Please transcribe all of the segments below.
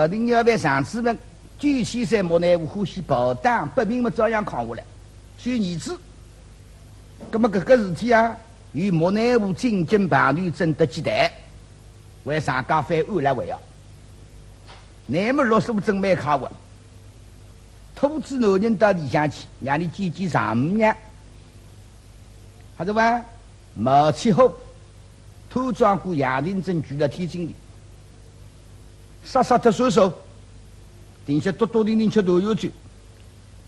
朝廷要为上子们据西山莫内无呼吸保障百姓们照样扛下来，选儿子。那么这个事体啊，与莫内湖进京叛乱争得鸡蛋，为上家翻案来为要。乃么65正没考完，投资男人到里向去，让你见见丈母娘。还是话，毛气候，土庄姑杨林镇住了天津里，杀杀的手手，定些多多零零吃都有酒，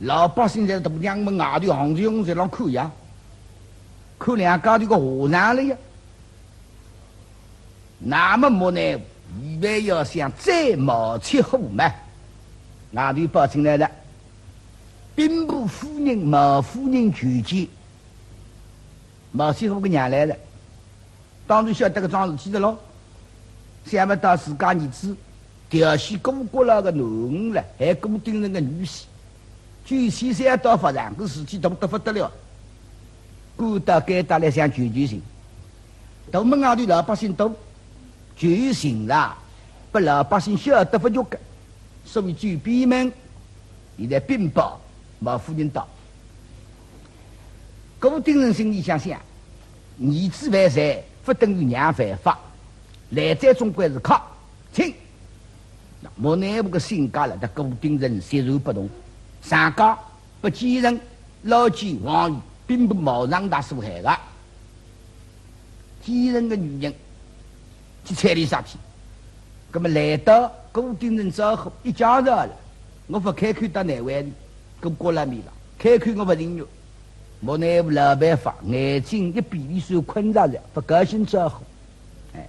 老百姓在大娘们外头行情在那看呀，看两家头个和尚了呀。那么莫呢？以为要想再毛气候嘛，外头报进来了，兵部夫人毛夫人求见。毛气候个娘来了，当然晓得个桩事体的咯，想不到自家儿子调戏郭国老个囡了，还郭丁人个女婿，据西山道发上个事体都不得了，官到该到来想求情，大门外头老百姓都求情啦，不老百姓晓得不就个，所以就闭门，现在禀报毛夫人到。郭丁人心里想想，儿子犯罪不等于娘犯法，来在总归是靠亲。莫内部个性格了，他郭丁人截然不同。上家不见人，老见王宇并不毛让他所害的。见人的女人去彩礼杀体，那么来到郭丁人之后，一家子了，我不开口到内外里，跟过来面了，开口我不认约。莫内部老办法，眼睛一闭一算困着了，不高兴之后，哎，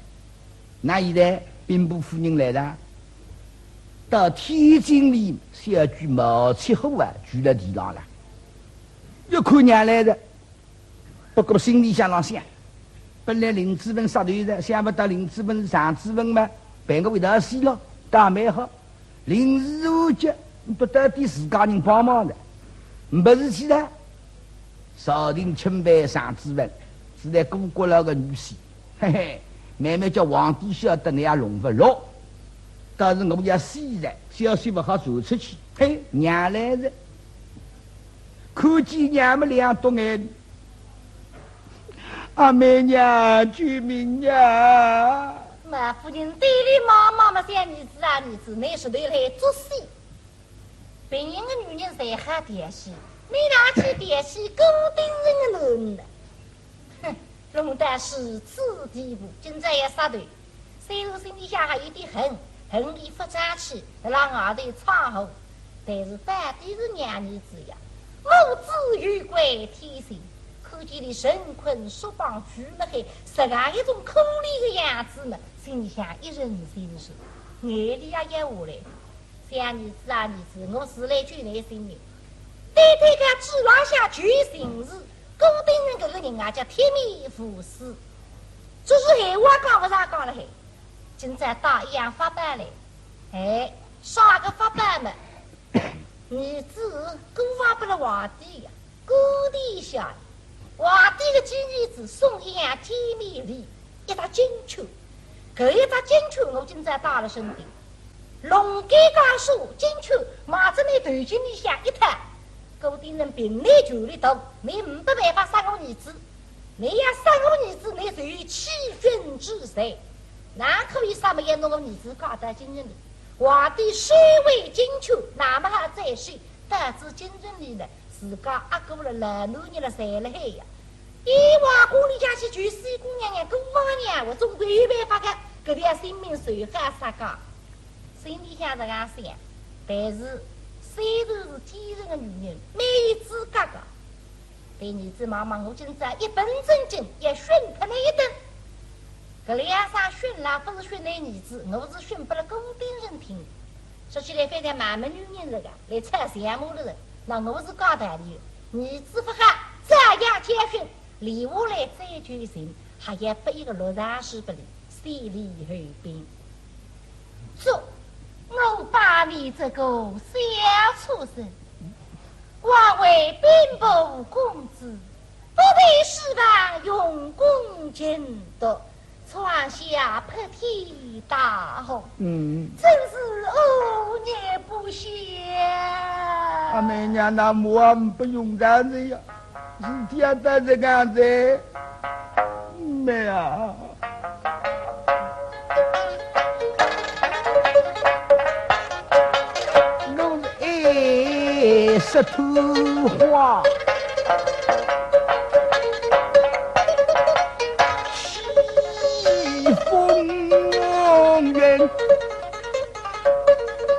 那现在兵部夫人来了，到天津里小举毛气候啊，举了地上了，又看娘来的，不过心里想想，本来林志文杀头的，想不到林志文是常志文嘛，办个味道死了，倒蛮好，临时我觉不得比自家人帮忙的，没事体的。朝廷钦办常志文是在郭国老个女婿，嘿嘿，慢慢叫皇帝晓得你也容不落。但是我要死了，消息不好传出去，嘿，娘来了，看见娘们两多眼，阿妹娘救命呀！马夫人对里妈妈嘛，想儿子啊，儿子，你是对来作戏，别人的女人才好点戏。你拿起点起固定人的人了，哼！龙丹是此地步，今朝要杀头，虽然心里想还有点恨意发展起，让外头闯后，但是到底是娘儿子呀，母子与归天性，看见你神困说帮举了还，实在一种可怜的样子呢，心里想一人心事，眼里也要下来，想儿子啊儿子，我是来救你性命。对个指望下去行事，固定人这个人啊叫铁面无私，就是闲话讲不上讲了还，今朝打一样发办嘞，哎，啥个发办嘛？儿子孤发不了皇帝呀，故地下，皇帝的金儿子送一样铁面礼，一沓金球，这一沓金球我今朝打了身体，龙盖家书金球马子你头巾里向一摊。固定人凭你权力大，你没得办法杀我儿子。你要杀我儿子，你属于欺君之罪。哪可以杀么也弄我儿子搞到金人里？皇帝虽为金球，那么还再说，导致金人里呢，自家阿哥了老男人了晒了海呀。一往宫里家去娶西姑娘娘、姑妈娘，我总归有办法的。这条性命谁还杀个？心里想这样想，但是。虽然是天人的女人，没有资格的。对儿子妈妈，我今朝一本正经也训他那一顿。这两场训啦，不是训那儿子，我是训不了固定人听。说起来，非得满门女人这个来猜项目的人，那我是高大的。儿子不好，这样接训，礼物来再决心，还要不一个落上师不理，先礼后兵。走。我把你这个小畜生，枉为兵部公子，不配释放用功尽德，窗下泼天大红，真是恶孽不祥。阿妹娘那我不用这样子呀，是天的这个样子，妹啊。我爱石头花。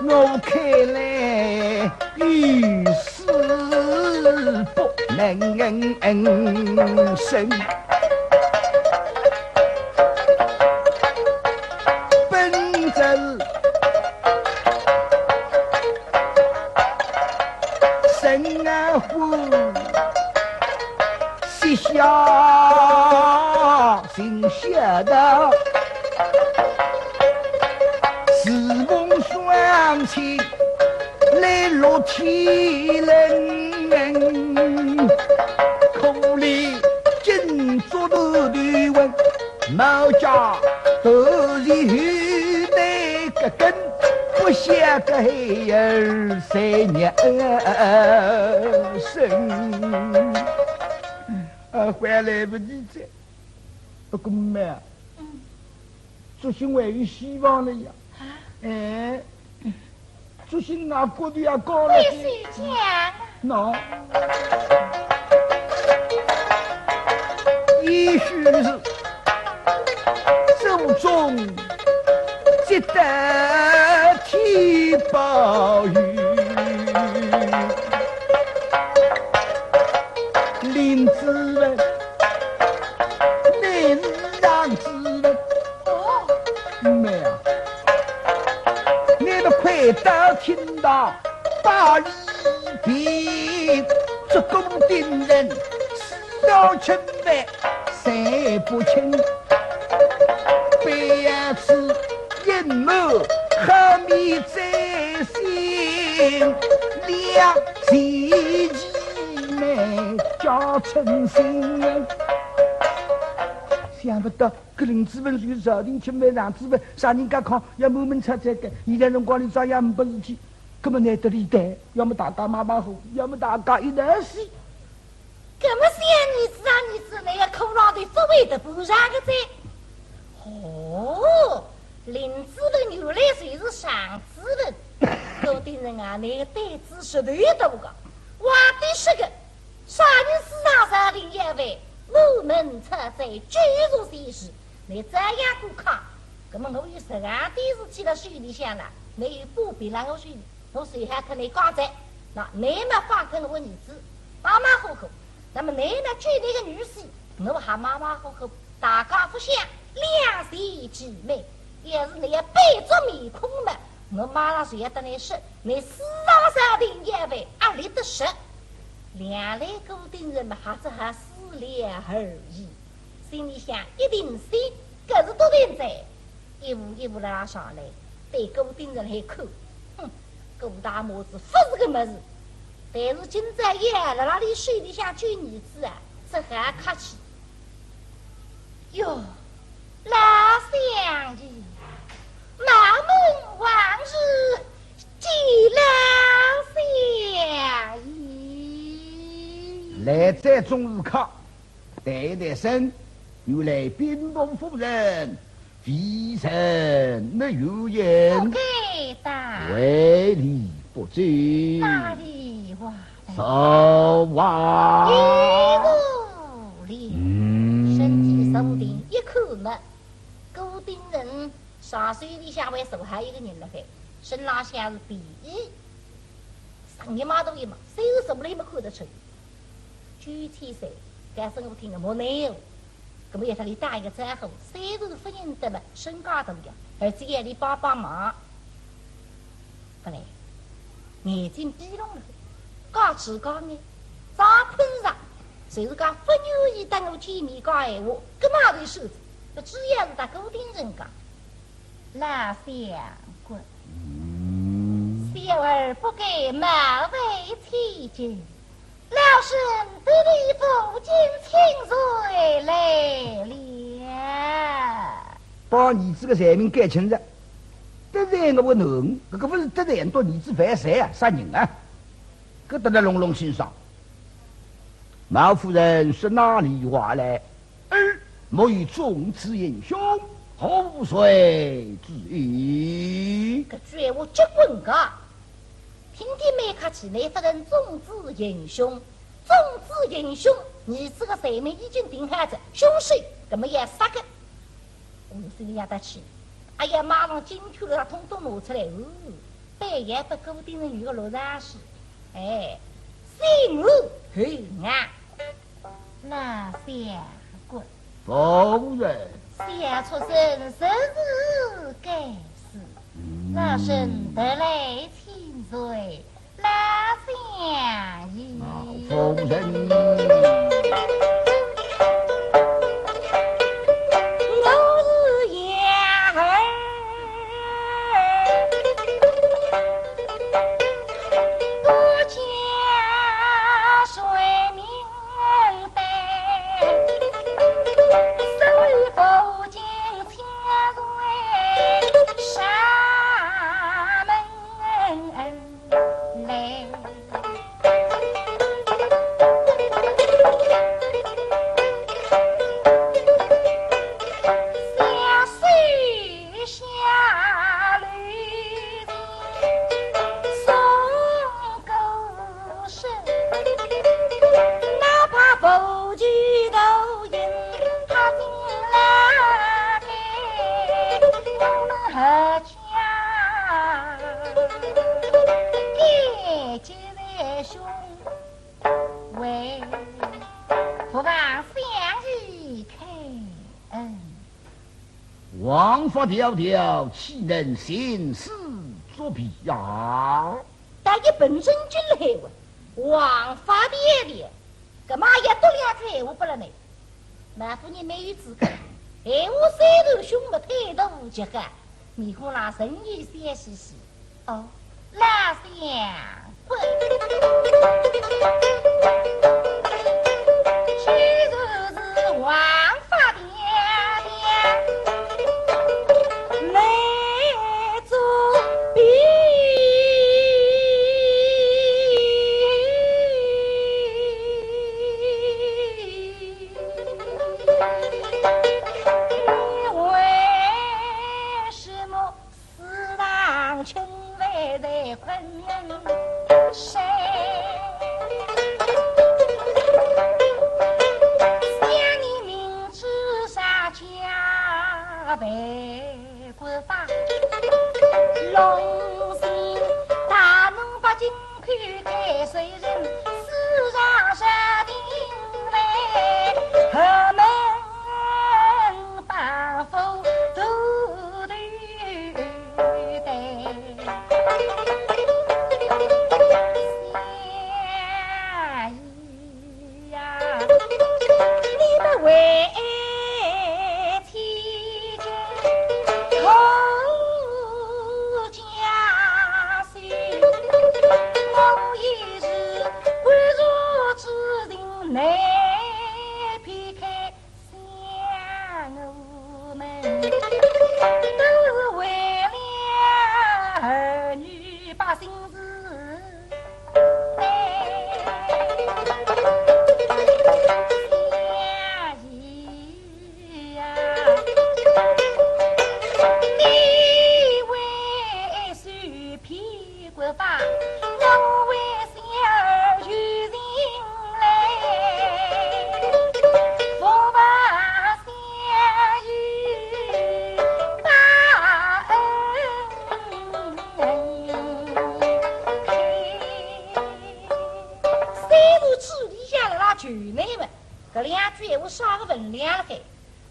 我看来遇事不能生，本着生啊苦，写下心下的。双亲来落天人，口里紧捉头的问，毛家都是那个根，不像个孩儿三年生，还来不及这，不过妹，做新还有希望了呀。哎，就是那过得也高了些。你是讲喏，也许是手中接得天暴雨，林子人，你是让子人哦，妹啊。快到听到大礼宾，这公定人四要清白三不清，被此阴谋和密在心，两姐妹叫成心。想不到搿林子文就是朝廷吃饭上子文，啥人家看要门门拆拆个，现在辰光里啥也没不事体，搿么难得里带，要么大家马马虎，要么大家一道死。搿么些儿子啊，儿子那个口上的所谓的不让个在。哦，林子文原来虽是上子文，高定人啊，那个胆子实头大个，话的是个，啥人市场上的业外。我们出在居住之时，你这样过看，那么我有10样的事去了水里向了，你不必让我水里，我谁还跟你讲在？那你们放跟我儿子马马虎虎，那么你们娶那个女婿，我还马马虎虎，大家不想两兄姊妹，也是你要背着面孔嘛，我马上谁要跟你说，你市场上的业外阿里的实，两类固定人嘛，还是还是。两而已，心里想一定心，可是多点在，一步一步拉上来，对狗盯人还看，哼，狗大母子不是个么子，但是今在夜在那里水里向追女子啊，这还客气。哟，老乡爷，马门往日记老乡爷，来在中日康。代代生，原来兵部夫人非臣没有言，不该大为礼不敬，大礼话少话一无礼，身体手定一口么，固定人上水里向为手还一个人了嘿，身浪向是第一，上一码多一码，手什么里没看得出，具体谁？该是我听的没内容，那么要他里打一个战后，谁都是不认得嘛，身高都的，而且眼里帮忙，不来，眼睛闭拢了，高吃高呢，早喷上，就是讲不愿意等我见面讲闲话，干嘛得受子？这只要是他固定人讲，老相公，小儿不该冒昧欺君。老身得你父亲亲随来了。把儿子的财命改清了，得罪我个侬，这个不是得罪很多儿子犯谁啊？杀人啊！搿得了隆隆心伤。毛夫人说哪里话来？儿莫与众子英雄，后谁之意？搿句话结棍个。听听没客气，内夫人众子英雄，众子英雄，儿子的罪名已经定下着，凶手搿么也杀个，我心里也得气。哎呀，马上进去了，他统统拿出来，半夜不固定人有个路上去，哎，心无黑暗，那相棍，夫人，想出生生日该死，那生得来亲嘴，那相依。夫人。王法迢迢，岂能行事作弊呀？但一本身就来问，王法迢迢，干嘛也多两句闲话不了呢？那妇人没有资格，闲话三头凶目，态度无极个，面孔上神意笑嘻嘻。哦，那相棍，居然是王法迢迢。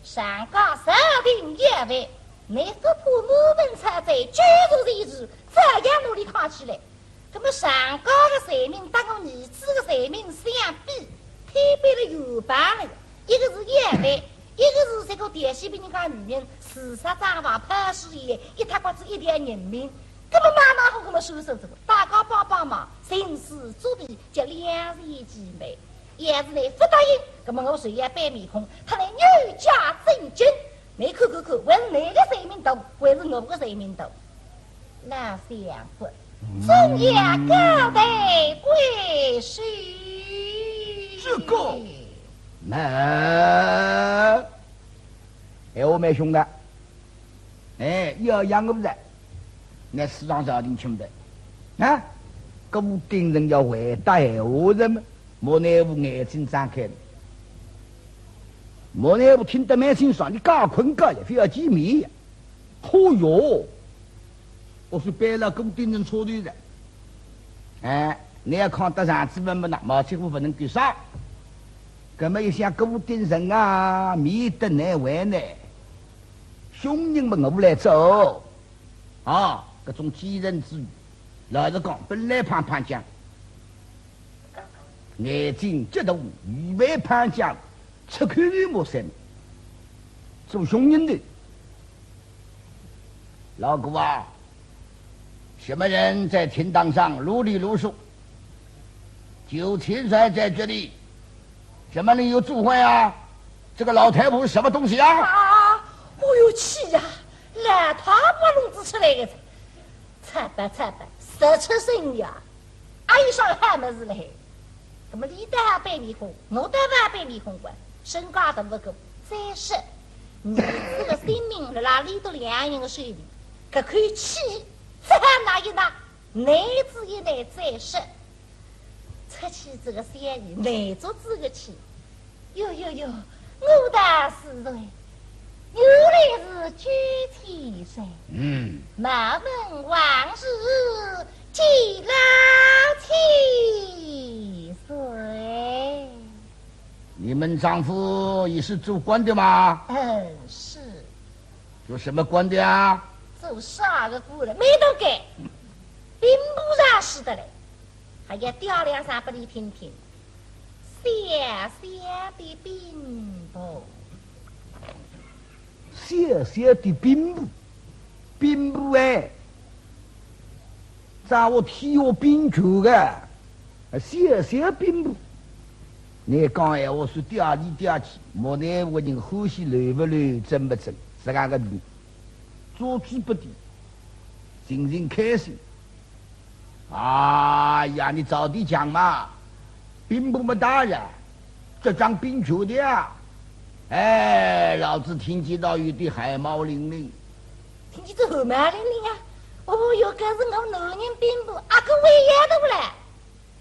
上告上庭一位，你不怕我们差在居住一日，这样努力看起来，那么上告的罪名当我儿子的罪名相比，推背了有半了。一个是野味，一个是这个电视被人家女人自杀张法拍事业，一塌瓜子一条人命。那么马马虎虎的收拾这个，大家帮忙，行事作弊，叫两人姐妹。也是来不答应，那么我谁也摆面孔，他来扭家真经，你看，还是哪个谁命多，还是我个谁命多？老相公，中央高抬贵婿，这个那哎，我没兄弟，哎，要养我不在，那市场上定请的啊，各部丁人要回答闲话人嘛，莫内部眼睛张开。莫内部听得蛮清爽，你刚困觉也非要见面呀？哦哟，我是背了工丁人错的人，哎，你要看得上资本么那么几乎不能给上，那么一想各部丁人啊，面得难为呢，兄弟们我不来走啊，各种几人之语，老实讲，本来胖讲，眼睛激动，以为胖讲。吃亏的莫生，做兄弟的老姑啊，什么人在天堂上如理如数？就天帅在这里，什么人有主会啊？这个老太婆是什么东西啊？啊！我有气呀！烂他把笼子出来的，惨吧，17岁呀！阿姨上喊么子嘞？怎么你带白面孔，我带白面孔管？身高都不够，再说你这个生命在哪里都两人的手里，可口气再拿一拿，男子一男再说，出去这个生意男做这个气，哟，我大师人，原来是具体噻，莫问往事几老七岁。你们丈夫也是做官的吗？是。做什么官的啊？做啥个官的？没都给，兵部上是的嘞，还要调两三给你听听。小小的兵部，小小的兵部哎，在我替我兵权的，小小兵部。你讲哎，我说第二期，莫奈我人欢喜乱不乱，真不真，是俺个命，做之不敌，人人开心。哎呀，你早点讲嘛，兵部么大人，这张兵权的呀，哎，老子听见到有点汗毛淋漓。听见这汗毛淋漓啊！哦哟，这是我男人兵部，阿哥为呀都不来，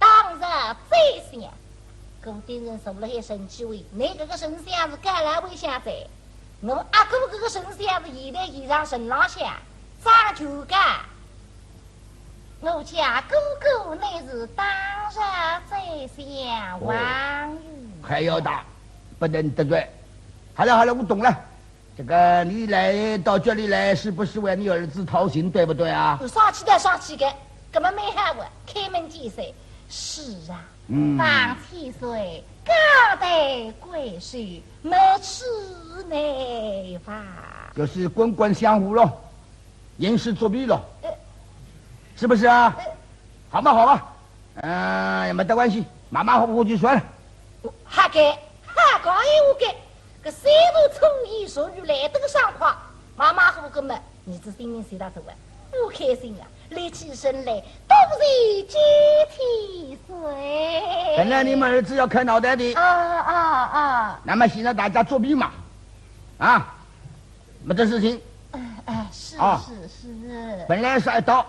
当然最想。跟敌人受了些生气位，你这个神仙是赶来为相在，我阿哥这个神仙是一来一上神郎下，咋就干？我家哥哥乃是当日在相王爷，还要打，不能得罪。好了，我懂了。这个你来到这里来，是不是为你儿子讨情，对不对啊？上去的，根本没喊我开门见山。是啊。放7岁，高抬贵婿，没吃内法，就是官官相护咯，吟诗作笔咯，是不是啊？好吧，也没得关系，马马虎虎就算了。还讲我改，这三头聪意属于来得个上话，马马虎虎嘛，你这心里谁大头啊？不开心啊！立起身来，都是集体水。本来你们儿子要开脑袋的。啊！那么现在大家作弊嘛，啊，没这事情。是。本来是1刀，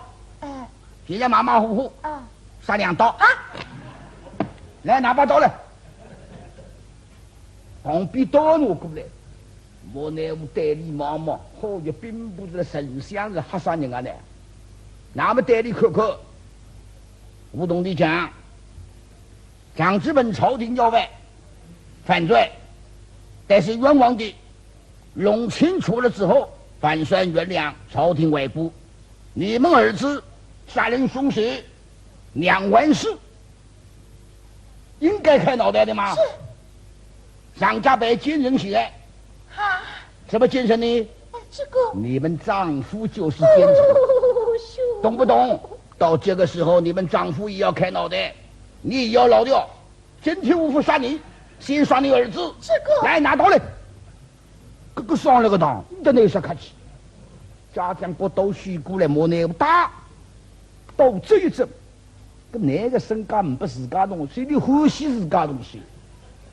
现在马马虎虎，杀2刀。来拿把刀来，旁边刀拿过来。我那屋代理忙，好像兵部的丞相是吓死人啊呢。那么代理看看，吴东的讲，蒋之本朝廷要外犯罪，但是冤枉的，弄清楚了之后，反算原谅朝廷外部。你们儿子杀人凶手2万4，应该开脑袋的吗？是。上家被奸人起来。什么奸臣呢？这个你们丈夫就是奸臣，懂不懂？到这个时候，你们丈夫也要开脑袋，你也要老掉。今天无福杀你，先杀你儿子。这个来拿刀来，个上了个当，你的那啥客气。家将不都许过来莫内打，都走一走。跟那个身家不自家东西，你欢喜自家东西，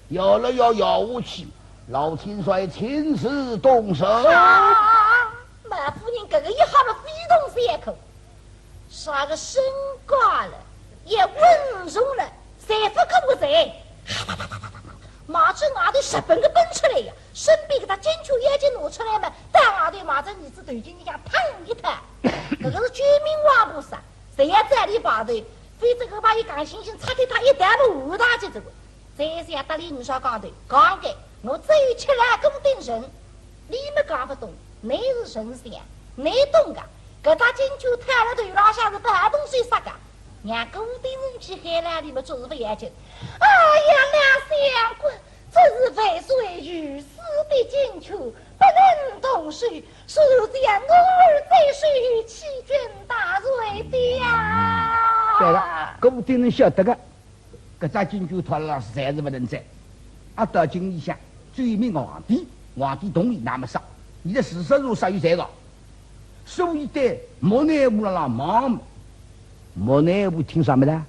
要了要下去，老天帅亲自动手。马夫人这个一下子非动三口，啥个身高了，也温柔了，谁不可不在？马子俺的十分个奔出来呀，身边给他金球眼睛拿出来嘛，但俺的马子儿子对劲，你想腾一腾，这个是绝命王菩萨，谁也在里把的，非这个把一杆星星插给他一旦不误他就这个，这下得里你说讲的，讲的我只有吃了固定人，你们讲不懂，你是人仙，你懂个，给他金球摊了头拉下是半东西啥个？让固定人去海南里面做是不要紧。哎呀，两相公，这是为谁如此的金球，不能动手，是将我儿在水欺君大罪的呀！对了，固定人晓得个，搿只金球托了实在是不能在。阿到今里向追命皇帝，皇帝同意那么杀，你的事实如啥有这个？所以对莫内务了忙。莫内务听啥么的？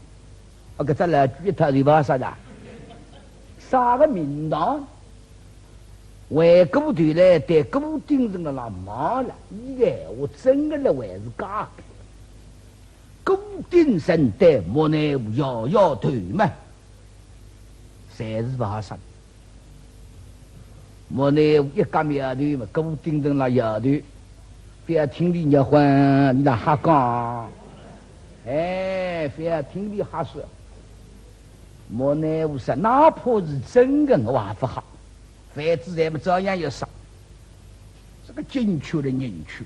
搿只来举头对吧？啥的？啥个名堂？为固定来对固定人的那忙了，以为我真的来还是假的。固定人对莫内务摇摇头嘛，侪是不好说。莫内务一讲摇头嘛，固定人那摇头，不要听你热欢，你那瞎讲。哎，非要听你瞎说，莫奈何说，哪怕是真的，我还不好。反正咱们照样要杀，这个进去的人去。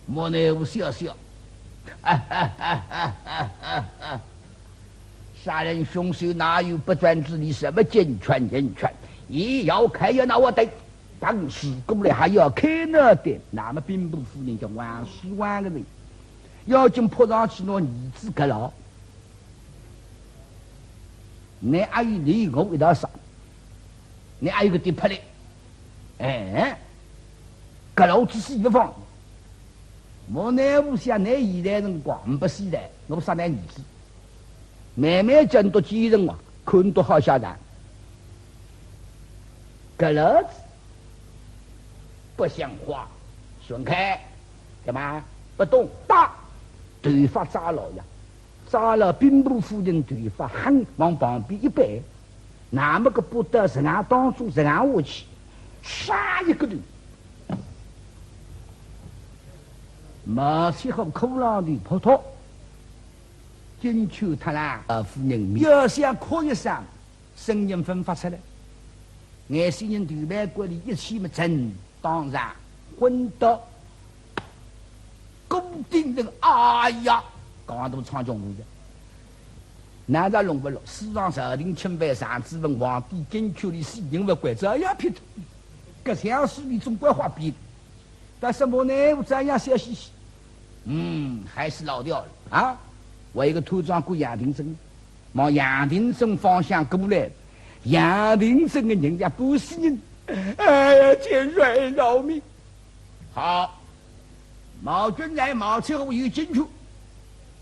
莫奈何笑笑，杀人凶手哪有不专之理？什么健全人权？也要开要拿我对，当时过来还要开那的，那么兵部夫人叫万十万个人。要紧扑上去，拿儿子割了，你还有你我一道杀，你还有个地扑来，哎，割了只是一方。我那无想那现代人光不现代，我杀那儿子，慢慢讲到几人啊，看到好下蛋，割了子不像话，顺开干嘛不动打。头发扎牢呀，扎了兵部夫人头发，狠往旁边一摆，那么个不得人家当中人家下去，杀一个头，马切和苦浪的葡萄，金秋他啦，夫人要想哭一声，声音分发出来，眼些人头白国里一起么真当然昏倒。固定人，哎呀，刚都唱中路的，难道弄不落？世上朝廷钦派上知文皇帝金秋的事情不管这样撇脱，搿相书里总归画笔，但是我呢，我这样笑嘻嘻，还是老调了啊！我一个土庄过杨廷镇，往杨廷镇方向过来，杨廷镇的人家不是人，哎呀，天帅饶命！好。毛军在毛车后有进去，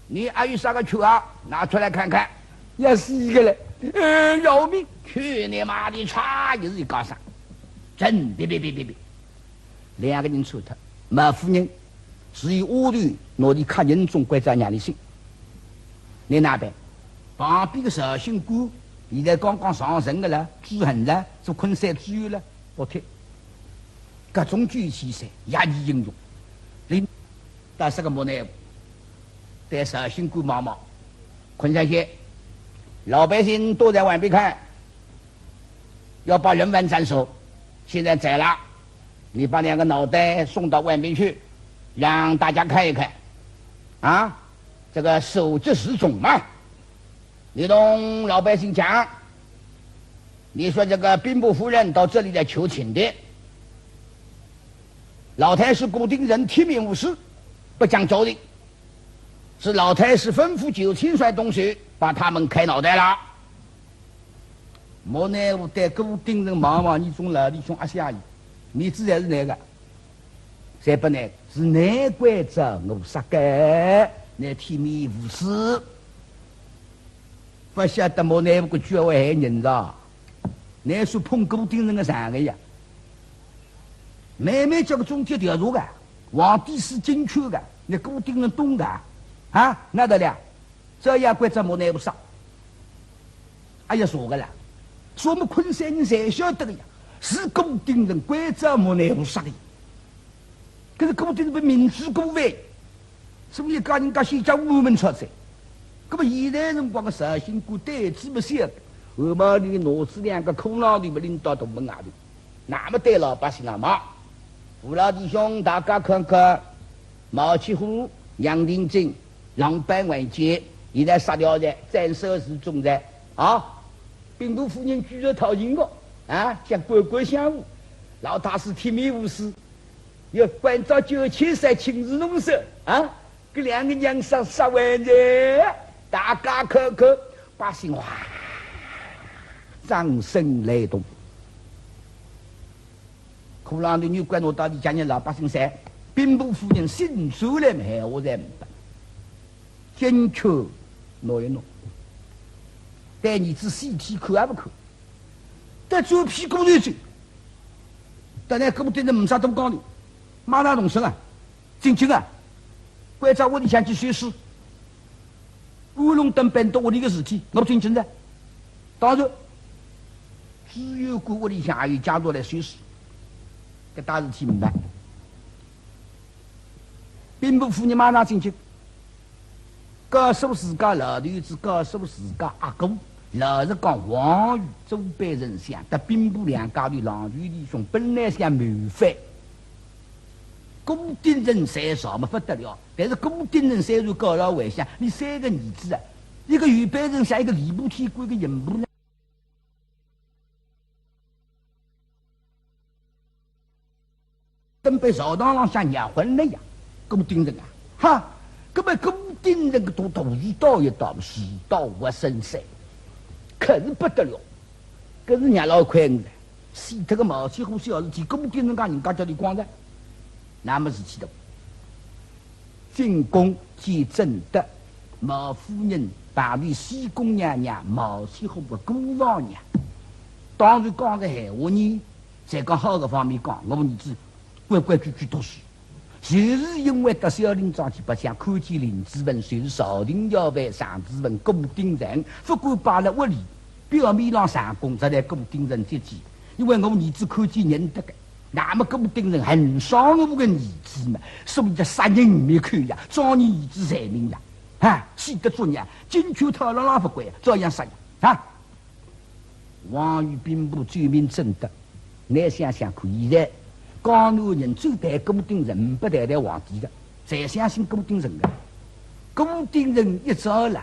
你还有啥个球啊？拿出来看看，也是一个嘞。饶命！去你妈的！歘，又是一高上，真别！两个人出头，马夫人只有屋里拿的看人中怪在眼里心。你那边旁边的绍兴官，现在刚刚上任的了，朱恒了，做昆山知县了，不听。各种举起噻，压抑英勇。但是个莫奈何，对绍兴官毛毛，昆山县老百姓都在外边看，要把人文斩首。现在宰了，你把两个脑袋送到外面去，让大家看一看，啊，这个守节示众嘛。你同老百姓讲，你说这个兵部夫人到这里来求情的，老太师固定人铁面无私。不讲究的，是老太师吩咐九卿帅东西把他们开脑袋了。莫奈何对古丁人茫茫，你从老弟兄阿下伊，你自然是哪个？谁不难？是难怪着我杀该，那体面无私，不晓得莫奈何个绝外害人着，那说碰古丁人的上个呀，慢慢叫个中间调查个，皇帝是精确的，那古丁人懂的啊，那得了，这样怪着莫奈何杀，哎呀说个了，说我们昆山人才晓得的呀，是古丁人怪着莫奈何杀的。可是古丁人被民主过位，所以讲人家先将我们出噻。那么现在辰光的实行过对子不晓得，后毛里脑子两个空浪里不领导同门外头，那么对老百姓啊嘛，父老弟兄大家看看，毛启虎、杨定金、狼狈为奸，现在杀掉的斩首是重在啊，兵部夫人居然讨厌我啊，像官官相护，老大是铁面无私。要关照9000亲自弄手啊！这两个娘杀完人，大家看看，百姓哇，掌声雷动。苦浪的女官我到底讲你老百姓噻，兵部夫人心出来没？我才明白，坚决弄一弄，带你子细体看也不看，带做屁股里去，但那根本对人没啥东讲的。马上动身啊，进京啊，关照屋里向去学诗，乌龙登班到屋里的事体，我不进京的。当然，只有过屋里向还有家族来学诗，这大事体明白。兵部夫人马上进京，告诉自家老头子，告诉自家阿哥，老实讲，王宇、周班人想，得兵部两家的郎君弟兄本来想谋反。古丁人才少嘛不得了，但是古丁人虽然高老为相，你三个儿子啊，一个预备人像一个礼部天官，一个刑部呢，准备朝堂上像养婚了呀，古丁人啊，哈，根本古丁人个都土地道一道，世道不生噻，可是不得了，可是伢老快的，死他个毛起虎小事体，古丁人讲人家叫你光的。那么是气的，进宫见正德，毛夫人把你西宫娘娘毛启虎的姑老娘，当然讲个闲话呢，在讲好的方面讲，我们儿子规规矩矩读书，就是因为得小林章去不想看见林子文，随是朝廷要犯上子文古丁人，不管摆了屋里，表面上上供这来古丁人接见，因为我们儿子看见认得的。那么古丁人很少我个儿子嘛，所以叫杀人没看呀，找你儿子财命呀，啊，死得做人，金球套牢牢不管，照样杀呀，啊！王宇兵部罪名正德，你想想看，现在江南人最待古丁人，不待皇帝的，才相信古丁人的。古丁人一朝了，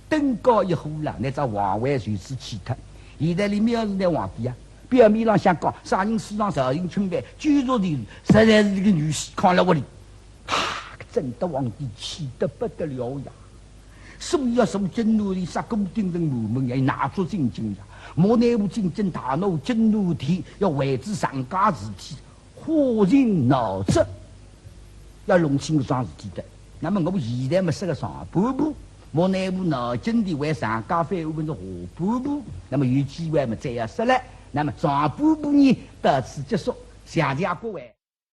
登高一呼了，那只皇位随之弃脱。现在里面是那皇帝啊。表面上想讲，杀人世上朝廷清白，居住的实在是这个女婿扛了屋里，哈，真的皇帝气得不得了呀！所以要从京南里杀古丁人门要拿出进京呀，莫奈何进京大怒，京南地要为之上家事体，火人脑子，要弄清个桩事体的。那么我们现在没设个上半部。莫奈何脑筋的为上家反问的下半部，那么有机会嘛再要说来。那么上半部呢到此结束，谢谢各位。